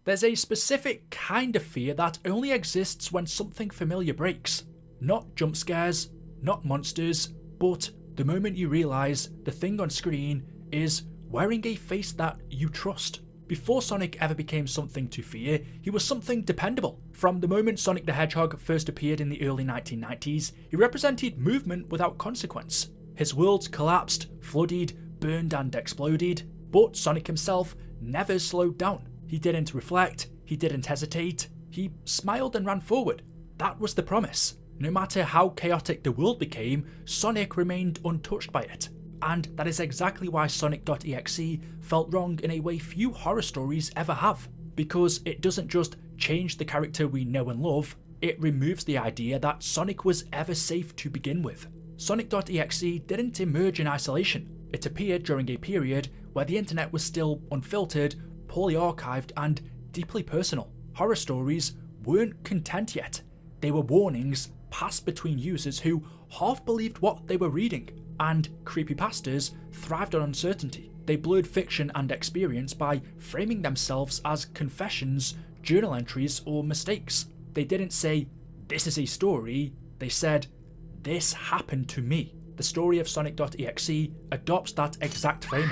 There's a specific kind of fear that only exists when something familiar breaks. Not jump scares, not monsters, but the moment you realise the thing on screen is wearing a face that you trust. Before Sonic ever became something to fear, he was something dependable. From the moment Sonic the Hedgehog first appeared in the early 1990s, he represented movement without consequence. His worlds collapsed, flooded, burned and exploded, but Sonic himself never slowed down. He didn't reflect, he didn't hesitate, he smiled and ran forward. That was the promise. No matter how chaotic the world became, Sonic remained untouched by it. And that is exactly why Sonic.exe felt wrong in a way few horror stories ever have. Because it doesn't just change the character we know and love, it removes the idea that Sonic was ever safe to begin with. Sonic.exe didn't emerge in isolation. It appeared during a period where the internet was still unfiltered, poorly archived and deeply personal. Horror stories weren't content yet. They were warnings passed between users who half believed what they were reading, and creepypastas thrived on uncertainty. They blurred fiction and experience by framing themselves as confessions, journal entries or mistakes. They didn't say, "This is a story," they said, "This happened to me." The story of Sonic.exe adopts that exact framing.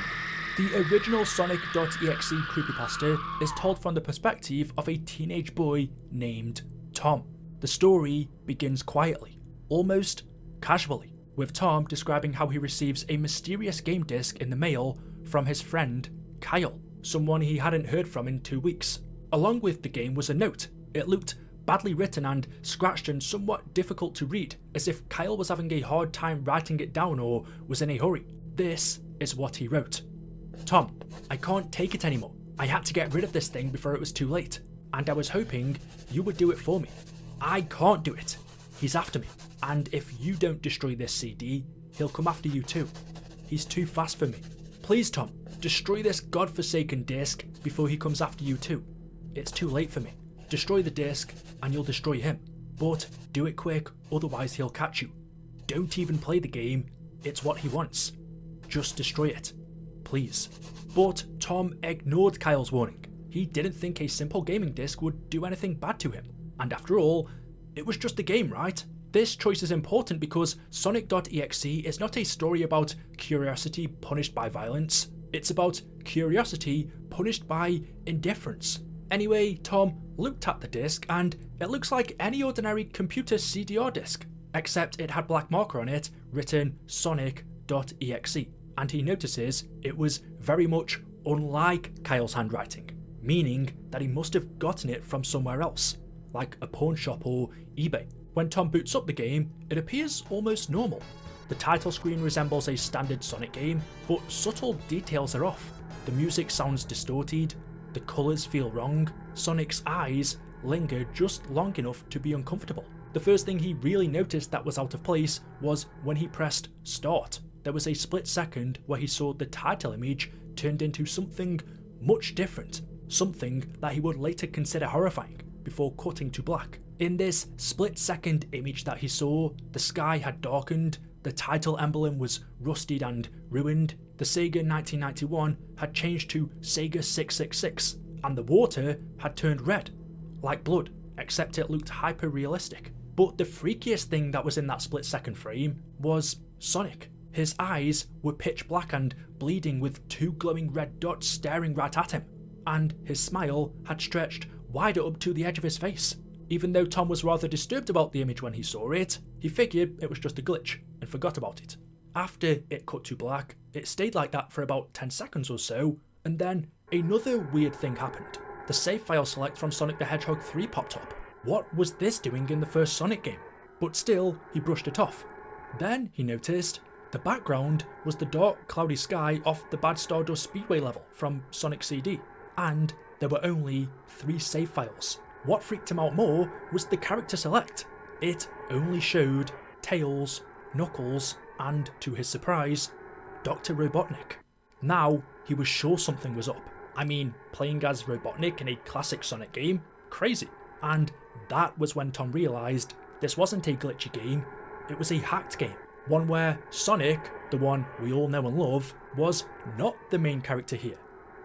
The original Sonic.exe creepypasta is told from the perspective of a teenage boy named Tom. The story begins quietly, almost casually, with Tom describing how he receives a mysterious game disc in the mail from his friend Kyle, someone he hadn't heard from in 2 weeks. Along with the game was a note. It looked badly written and scratched and somewhat difficult to read, as if Kyle was having a hard time writing it down or was in a hurry. This is what he wrote. "Tom, I can't take it anymore. I had to get rid of this thing before it was too late, and I was hoping you would do it for me. I can't do it. He's after me, and if you don't destroy this CD, he'll come after you too. He's too fast for me. Please, Tom, destroy this godforsaken disc before he comes after you too. It's too late for me. Destroy the disc and you'll destroy him. But do it quick, otherwise he'll catch you. Don't even play the game, it's what he wants. Just destroy it. Please." But Tom ignored Kyle's warning. He didn't think a simple gaming disc would do anything bad to him. And after all, it was just a game, right? This choice is important because Sonic.exe is not a story about curiosity punished by violence. It's about curiosity punished by indifference. Anyway, Tom looked at the disc and it looks like any ordinary computer CDR disc, except it had black marker on it written Sonic.exe. And he notices it was very much unlike Kyle's handwriting, meaning that he must have gotten it from somewhere else, like a pawn shop or eBay. When Tom boots up the game, it appears almost normal. The title screen resembles a standard Sonic game, but subtle details are off. The music sounds distorted, the colours feel wrong, Sonic's eyes linger just long enough to be uncomfortable. The first thing he really noticed that was out of place was when he pressed start. There was a split second where he saw the title image turned into something much different, something that he would later consider horrifying, before cutting to black. In this split second image that he saw, the sky had darkened, the title emblem was rusted and ruined, the Sega 1991 had changed to Sega 666, and the water had turned red, like blood, except it looked hyper realistic. But the freakiest thing that was in that split second frame was Sonic. His eyes were pitch black and bleeding with 2 glowing red dots staring right at him, and his smile had stretched wider up to the edge of his face. Even though Tom was rather disturbed about the image when he saw it, he figured it was just a glitch and forgot about it. After it cut to black, it stayed like that for about 10 seconds or so, and then another weird thing happened. The save file select from Sonic the Hedgehog 3 popped up. What was this doing in the first Sonic game? But still, he brushed it off. Then he noticed the background was the dark, cloudy sky off the Bad Stardust Speedway level from Sonic CD, and there were only 3 save files. What freaked him out more was the character select. It only showed Tails, Knuckles, and, to his surprise, Dr. Robotnik. Now, he was sure something was up. I mean, playing as Robotnik in a classic Sonic game? Crazy. And that was when Tom realised this wasn't a glitchy game, it was a hacked game. One where Sonic, the one we all know and love, was not the main character here,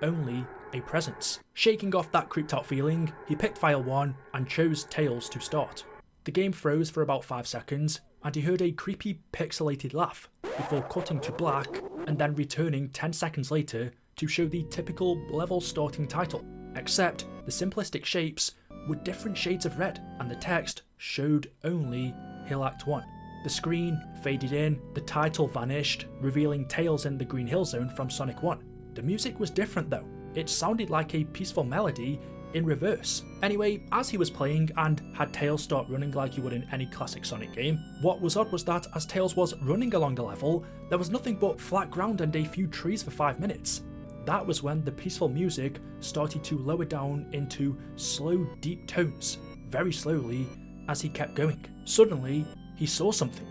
only a presence. Shaking off that creeped out feeling, he picked file 1 and chose Tails to start. The game froze for about 5 seconds, and he heard a creepy pixelated laugh, before cutting to black and then returning 10 seconds later to show the typical level starting title, except the simplistic shapes were different shades of red and the text showed only Hill Act 1. The screen faded in, the title vanished, revealing Tails in the Green Hill Zone from Sonic 1. The music was different though. It sounded like a peaceful melody in reverse. Anyway, as he was playing and had Tails start running like you would in any classic Sonic game, what was odd was that as Tails was running along the level, there was nothing but flat ground and a few trees for 5 minutes. That was when the peaceful music started to lower down into slow, deep tones, very slowly as he kept going. Suddenly, he saw something.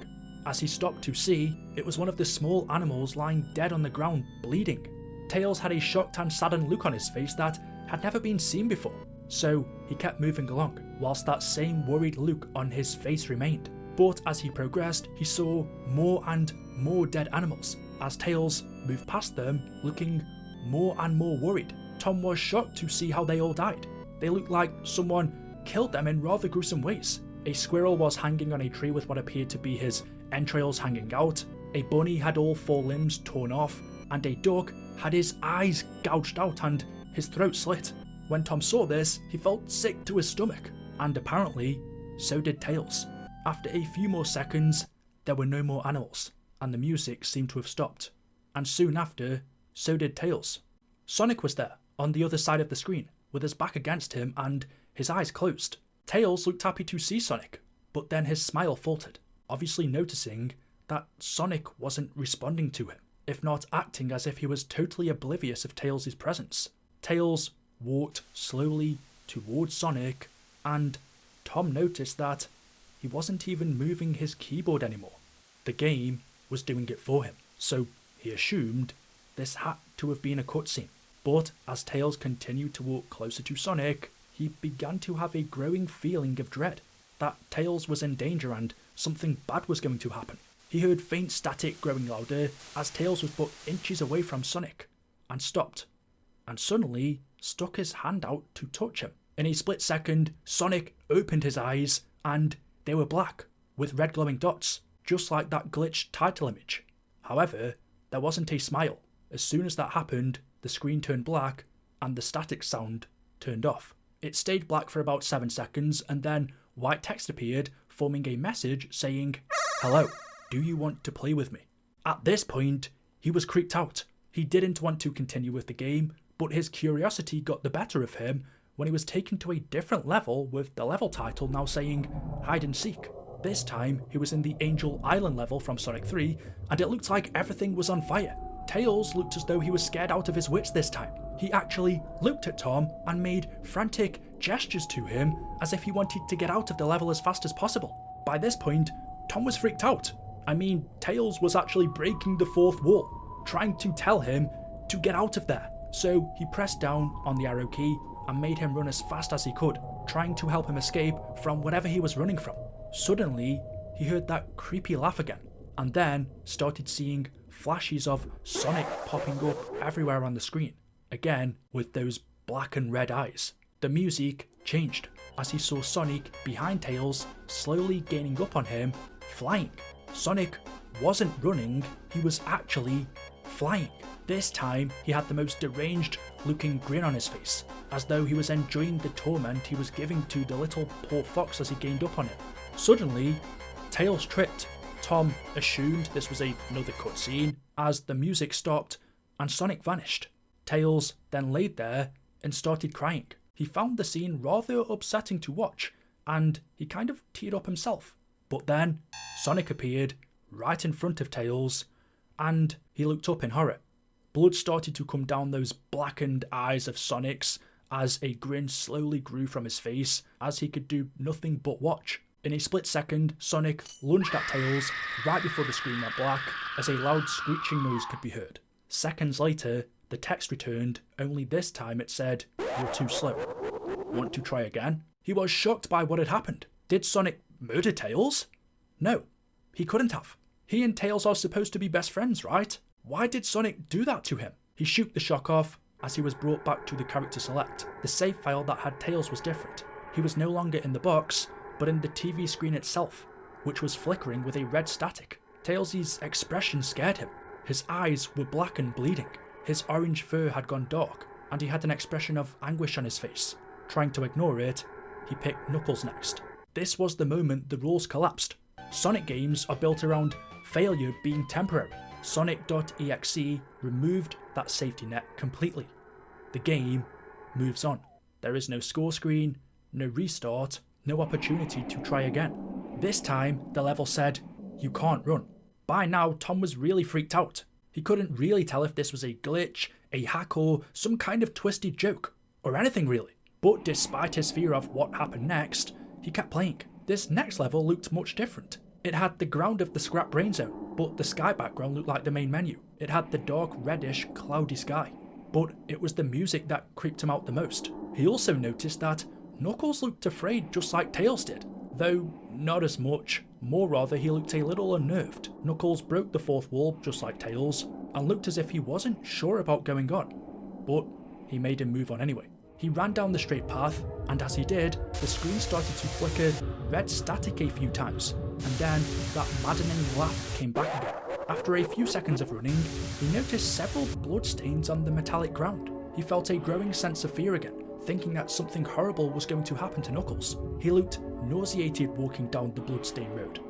As he stopped to see, it was one of the small animals lying dead on the ground, bleeding. Tails had a shocked and saddened look on his face that had never been seen before, so he kept moving along, whilst that same worried look on his face remained. But as he progressed, he saw more and more dead animals, as Tails moved past them, looking more and more worried. Tom was shocked to see how they all died. They looked like someone killed them in rather gruesome ways. A squirrel was hanging on a tree with what appeared to be his entrails hanging out, a bunny had all 4 limbs torn off, and a dog had his eyes gouged out and his throat slit. When Tom saw this, he felt sick to his stomach, and apparently, so did Tails. After a few more seconds, there were no more animals, and the music seemed to have stopped. And soon after, so did Tails. Sonic was there, on the other side of the screen, with his back against him and his eyes closed. Tails looked happy to see Sonic, but then his smile faltered, obviously noticing that Sonic wasn't responding to him, if not acting as if he was totally oblivious of Tails' presence. Tails walked slowly towards Sonic, and Tom noticed that he wasn't even moving his keyboard anymore. The game was doing it for him, so he assumed this had to have been a cutscene. But as Tails continued to walk closer to Sonic, he began to have a growing feeling of dread, that Tails was in danger and something bad was going to happen. He heard faint static growing louder as Tails was but inches away from Sonic, and stopped, and suddenly stuck his hand out to touch him. In a split second, Sonic opened his eyes, and they were black, with red glowing dots, just like that glitched title image. However, there wasn't a smile. As soon as that happened, the screen turned black, and the static sound turned off. It stayed black for about 7 seconds, and then white text appeared, forming a message saying, "Hello, do you want to play with me?" At this point, he was creeped out. He didn't want to continue with the game, but his curiosity got the better of him when he was taken to a different level with the level title now saying Hide and Seek. This time, he was in the Angel Island level from Sonic 3, and it looked like everything was on fire. Tails looked as though he was scared out of his wits this time. He actually looked at Tom and made frantic gestures to him as if he wanted to get out of the level as fast as possible. By this point, Tom was freaked out. I mean, Tails was actually breaking the 4th wall, trying to tell him to get out of there. So he pressed down on the arrow key and made him run as fast as he could, trying to help him escape from whatever he was running from. Suddenly, he heard that creepy laugh again, and then started seeing flashes of Sonic popping up everywhere on the screen, again with those black and red eyes. The music changed as he saw Sonic behind Tails, slowly gaining up on him, flying. Sonic wasn't running, he was actually flying. This time, he had the most deranged looking grin on his face, as though he was enjoying the torment he was giving to the little poor fox as he gained up on him. Suddenly, Tails tripped. Tom assumed this was another cutscene as the music stopped and Sonic vanished. Tails then laid there and started crying. He found the scene rather upsetting to watch, and he kind of teared up himself. But then Sonic appeared right in front of Tails, and he looked up in horror. Blood started to come down those blackened eyes of Sonic's as a grin slowly grew from his face as he could do nothing but watch. In a split second, Sonic lunged at Tails right before the screen went black as a loud screeching noise could be heard. Seconds later, the text returned, only this time it said, "You're too slow. Want to try again?" He was shocked by what had happened. Did Sonic murder Tails? No, he couldn't have. He and Tails are supposed to be best friends, right? Why did Sonic do that to him? He shook the shock off as he was brought back to the character select. The save file that had Tails was different. He was no longer in the box, but in the TV screen itself, which was flickering with a red static. Tails' expression scared him. His eyes were black and bleeding. His orange fur had gone dark, and he had an expression of anguish on his face. Trying to ignore it, he picked Knuckles next. This was the moment the rules collapsed. Sonic games are built around failure being temporary. Sonic.exe removed that safety net completely. The game moves on. There is no score screen, no restart, no opportunity to try again. This time, the level said, "You can't run." By now, Tom was really freaked out. He couldn't really tell if this was a glitch, a hack, or some kind of twisted joke, or anything really. But despite his fear of what happened next, he kept playing. This next level looked much different. It had the ground of the scrap brain zone, but the sky background looked like the main menu. It had the dark reddish cloudy sky, but it was the music that creeped him out the most. He also noticed that Knuckles looked afraid just like Tails did, though not as much. More rather, he looked a little unnerved. Knuckles broke the fourth wall just like Tails, and looked as if he wasn't sure about going on, but he made him move on anyway. He ran down the straight path, and as he did, the screen started to flicker red static a few times, and then that maddening laugh came back again. After a few seconds of running, he noticed several bloodstains on the metallic ground. He felt a growing sense of fear again, thinking that something horrible was going to happen to Knuckles. He looked nauseated walking down the bloodstained road,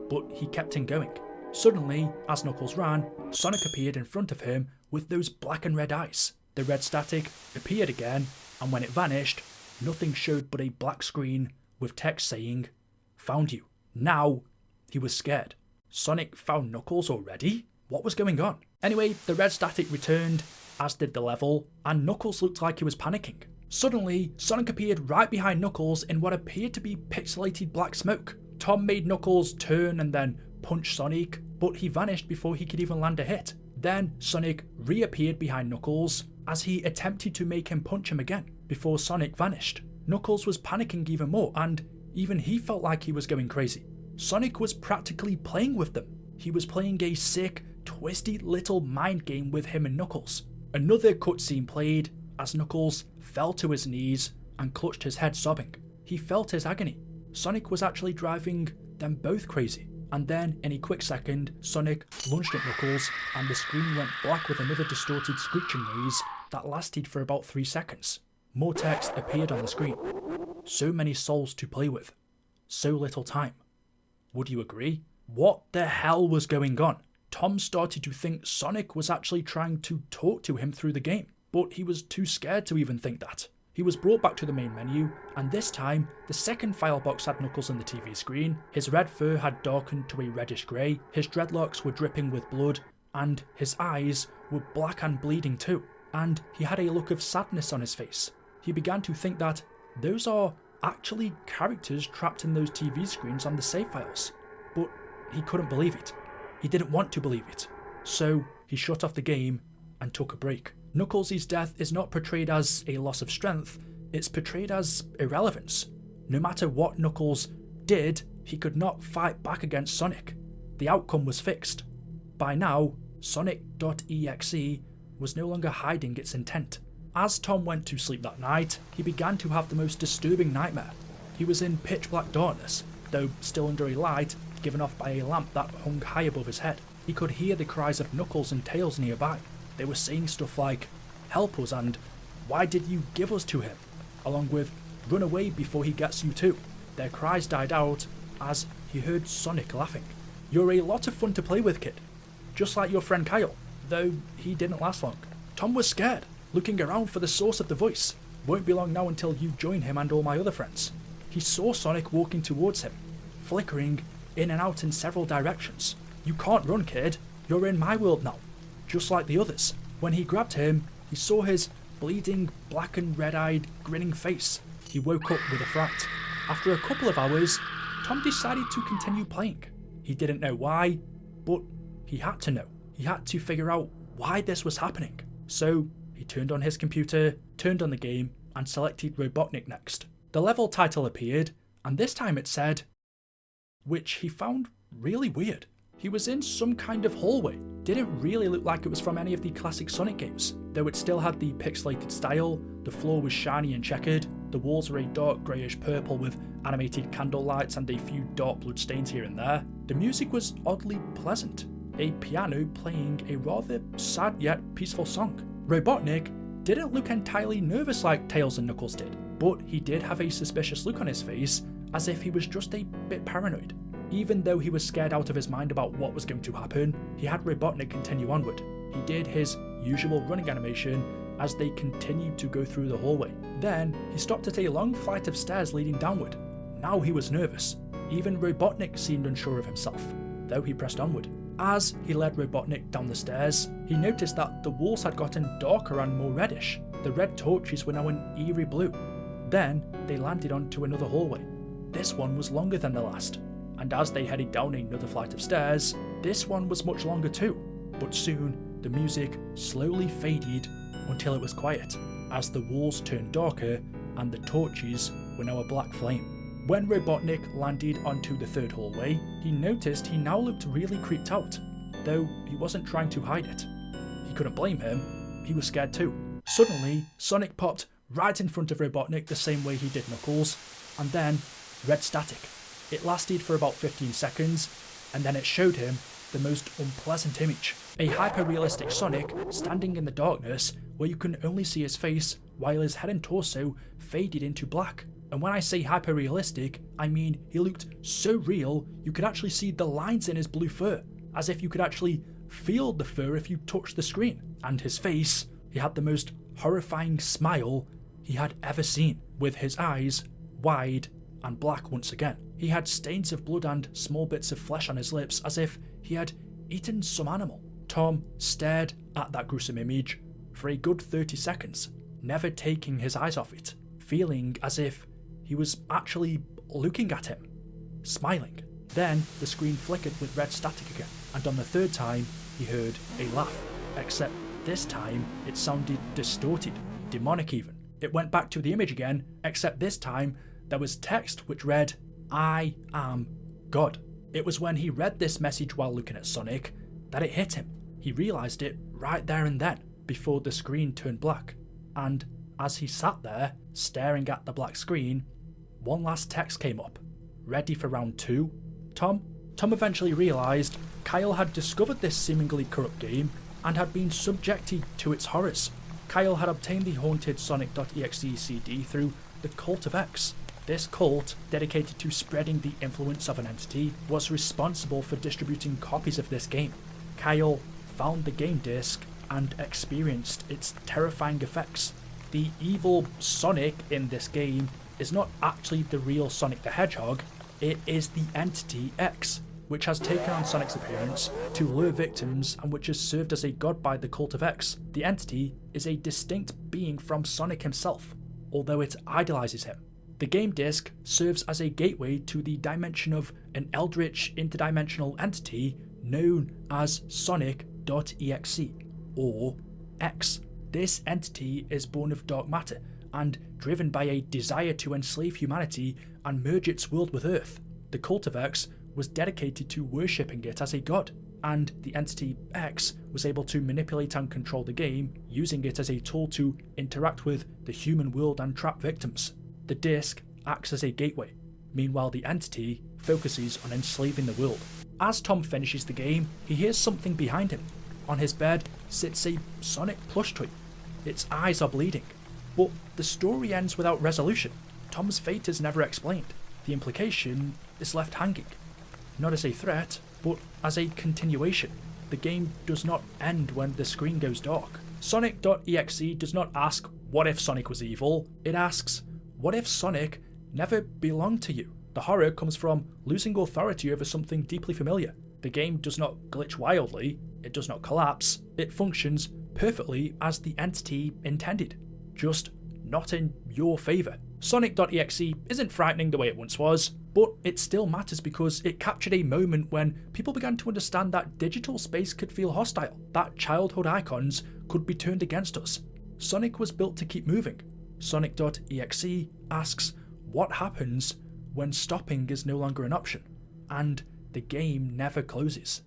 but he kept on going. Suddenly, as Knuckles ran, Sonic appeared in front of him with those black and red eyes. The red static appeared again, and when it vanished, nothing showed but a black screen with text saying, "Found you." Now, he was scared. Sonic found Knuckles already? What was going on? Anyway, the red static returned, as did the level, and Knuckles looked like he was panicking. Suddenly, Sonic appeared right behind Knuckles in what appeared to be pixelated black smoke. Tom made Knuckles turn and then punch Sonic, but he vanished before he could even land a hit. Then Sonic reappeared behind Knuckles as he attempted to make him punch him again, before Sonic vanished. Knuckles was panicking even more, and even he felt like he was going crazy. Sonic was practically playing with them. He was playing a sick, twisty little mind game with him and Knuckles. Another cutscene played as Knuckles fell to his knees and clutched his head sobbing. He felt his agony. Sonic was actually driving them both crazy. And then, in a quick second, Sonic lunged at Knuckles and the screen went black with another distorted screeching noise that lasted for about 3 seconds. More text appeared on the screen. So many souls to play with. So little time. Would you agree? What the hell was going on? Tom started to think Sonic was actually trying to talk to him through the game, but he was too scared to even think that. He was brought back to the main menu, and this time, the second file box had Knuckles on the TV screen. His red fur had darkened to a reddish grey, his dreadlocks were dripping with blood, and his eyes were black and bleeding too. And he had a look of sadness on his face. He began to think that those are actually characters trapped in those TV screens on the save files. But he couldn't believe it. He didn't want to believe it. So he shut off the game and took a break. Knuckles' death is not portrayed as a loss of strength, it's portrayed as irrelevance. No matter what Knuckles did, he could not fight back against Sonic. The outcome was fixed. By now, Sonic.exe was no longer hiding its intent. As Tom went to sleep that night, he began to have the most disturbing nightmare. He was in pitch black darkness, though still under a light given off by a lamp that hung high above his head. He could hear the cries of Knuckles and Tails nearby. They were saying stuff like, "Help us," and "Why did you give us to him?" along with "Run away before he gets you too." Their cries died out as he heard Sonic laughing. "You're a lot of fun to play with, kid. Just like your friend Kyle," though he didn't last long. Tom was scared, looking around for the source of the voice. "Won't be long now until you join him and all my other friends." He saw Sonic walking towards him, flickering in and out in several directions. "You can't run, kid. You're in my world now, just like the others." When he grabbed him, he saw his bleeding, black and red-eyed, grinning face. He woke up with a fright. After a couple of hours, Tom decided to continue playing. He didn't know why, but he had to know. He had to figure out why this was happening. So he turned on his computer, turned on the game, and selected Robotnik next. The level title appeared, and this time it said, which he found really weird. He was in some kind of hallway. Didn't really look like it was from any of the classic Sonic games, though it still had the pixelated style, the floor was shiny and checkered, the walls were a dark greyish purple with animated candle lights and a few dark blood stains here and there. The music was oddly pleasant, a piano playing a rather sad yet peaceful song. Robotnik didn't look entirely nervous like Tails and Knuckles did, but he did have a suspicious look on his face, as if he was just a bit paranoid. Even though he was scared out of his mind about what was going to happen, he had Robotnik continue onward. He did his usual running animation as they continued to go through the hallway. Then, he stopped at a long flight of stairs leading downward. Now he was nervous. Even Robotnik seemed unsure of himself, though he pressed onward. As he led Robotnik down the stairs, he noticed that the walls had gotten darker and more reddish. The red torches were now an eerie blue. Then, they landed onto another hallway. This one was longer than the last, and as they headed down another flight of stairs, this one was much longer too. But soon, the music slowly faded until it was quiet, as the walls turned darker and the torches were now a black flame. When Robotnik landed onto the third hallway, he noticed he now looked really creeped out, though he wasn't trying to hide it. He couldn't blame him, he was scared too. Suddenly, Sonic popped right in front of Robotnik the same way he did Knuckles, and then red static. It lasted for about 15 seconds, and then it showed him the most unpleasant image. A hyper-realistic Sonic standing in the darkness where you can only see his face while his head and torso faded into black. And when I say hyper-realistic, I mean he looked so real you could actually see the lines in his blue fur, as if you could actually feel the fur if you touched the screen. And his face, he had the most horrifying smile he had ever seen, with his eyes wide and black once again. He had stains of blood and small bits of flesh on his lips, as if he had eaten some animal. Tom stared at that gruesome image for a good 30 seconds, never taking his eyes off it, feeling as if he was actually looking at him, smiling. Then the screen flickered with red static again, and on the third time he heard a laugh, except this time it sounded distorted, demonic even. It went back to the image again, except this time there was text which read, "I am God." It was when he read this message while looking at Sonic that it hit him. He realised it right there and then, before the screen turned black. And as he sat there, staring at the black screen, one last text came up. Ready for round 2? Tom eventually realised Kyle had discovered this seemingly corrupt game and had been subjected to its horrors. Kyle had obtained the haunted Sonic.exe CD through the Cult of X. This cult, dedicated to spreading the influence of an entity, was responsible for distributing copies of this game. Kyle found the game disc and experienced its terrifying effects. The evil Sonic in this game is not actually the real Sonic the Hedgehog, it is the entity X, which has taken on Sonic's appearance to lure victims and which is served as a god by the Cult of X. The entity is a distinct being from Sonic himself, although it idolizes him. The game disc serves as a gateway to the dimension of an eldritch interdimensional entity known as Sonic.exe, or X. This entity is born of dark matter and driven by a desire to enslave humanity and merge its world with Earth. The Cult of X was dedicated to worshipping it as a god, and the entity X was able to manipulate and control the game, using it as a tool to interact with the human world and trap victims. The disc acts as a gateway, meanwhile the entity focuses on enslaving the world. As Tom finishes the game, he hears something behind him. On his bed sits a Sonic plush toy. Its eyes are bleeding, but the story ends without resolution. Tom's fate is never explained. The implication is left hanging, not as a threat, but as a continuation. The game does not end when the screen goes dark. Sonic.exe does not ask, what if Sonic was evil? It asks, what if Sonic never belonged to you? The horror comes from losing authority over something deeply familiar. The game does not glitch wildly, it does not collapse, it functions perfectly as the entity intended, just not in your favour. Sonic.exe isn't frightening the way it once was, but it still matters because it captured a moment when people began to understand that digital space could feel hostile, that childhood icons could be turned against us. Sonic was built to keep moving. Sonic.exe asks what happens when stopping is no longer an option, and the game never closes.